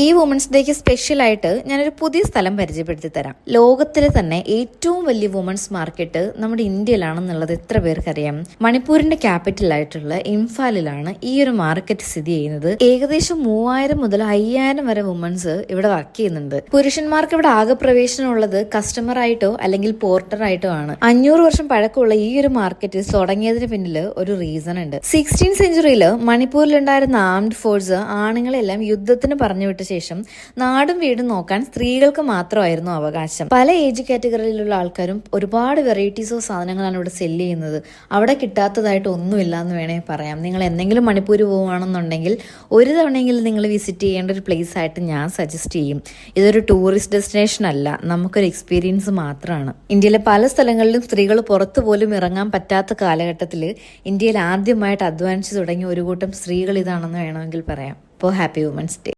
ഈ women's ഡേക്ക് special ആയിട്ട് ഞാനൊരു പുതിയ സ്ഥലം പരിചയപ്പെടുത്തി തരാം. ലോകത്തിലെ തന്നെ ഏറ്റവും വലിയ വുമൻസ് മാർക്കറ്റ് നമ്മുടെ ഇന്ത്യയിലാണെന്നുള്ളത് എത്ര പേർക്കറിയാം? മണിപ്പൂരിന്റെ ക്യാപിറ്റൽ ആയിട്ടുള്ള ഇംഫാലിലാണ് ഈ ഒരു മാർക്കറ്റ് സ്ഥിതി ചെയ്യുന്നത്. ഏകദേശം 3000 മുതൽ 5000 വരെ വുമൻസ് ഇവിടെ വർക്ക് ചെയ്യുന്നുണ്ട്. പുരുഷന്മാർക്ക് ഇവിടെ ആകെ പ്രവേശനമുള്ളത് കസ്റ്റമർ ആയിട്ടോ അല്ലെങ്കിൽ പോർട്ടർ ആയിട്ടോ ആണ്. 500 വർഷം പഴക്കമുള്ള ഈ ഒരു മാർക്കറ്റ് തുടങ്ങിയതിന് പിന്നിൽ ഒരു റീസൺ ഉണ്ട്. 16th സെഞ്ചുറിയിൽ മണിപ്പൂരിലുണ്ടായിരുന്ന ആംഡ് ഫോഴ്സ് ആണുങ്ങളെല്ലാം യുദ്ധത്തിന് പറഞ്ഞു വിട്ട ശേഷം നാടും വീടും നോക്കാൻ സ്ത്രീകൾക്ക് മാത്രമായിരുന്നു അവകാശം. പല ഏജ് കാറ്റഗറിയിലുള്ള ആൾക്കാരും ഒരുപാട് വെറൈറ്റീസ് ഓഫ് സാധനങ്ങളാണ് ഇവിടെ സെല്ല് ചെയ്യുന്നത്. അവിടെ കിട്ടാത്തതായിട്ട് ഒന്നുമില്ല എന്ന് വേണമെങ്കിൽ പറയാം. നിങ്ങൾ എന്തെങ്കിലും മണിപ്പൂർ പോവുകയാണെന്നുണ്ടെങ്കിൽ ഒരു തവണയെങ്കിലും നിങ്ങൾ വിസിറ്റ് ചെയ്യേണ്ട ഒരു പ്ലേസ് ആയിട്ട് ഞാൻ സജസ്റ്റ് ചെയ്യും. ഇതൊരു ടൂറിസ്റ്റ് ഡെസ്റ്റിനേഷൻ അല്ല, നമുക്കൊരു എക്സ്പീരിയൻസ് മാത്രമാണ്. ഇന്ത്യയിലെ പല സ്ഥലങ്ങളിലും സ്ത്രീകൾ പുറത്തു പോലും ഇറങ്ങാൻ പറ്റാത്ത കാലഘട്ടത്തിൽ ഇന്ത്യയിൽ ആദ്യമായിട്ട് അധ്വാനിച്ചു തുടങ്ങിയ ഒരു കൂട്ടം സ്ത്രീകൾ ഇതാണെന്ന് വേണമെങ്കിൽ പറയാം. അപ്പോൾ ഹാപ്പി വുമൻസ് ഡേ.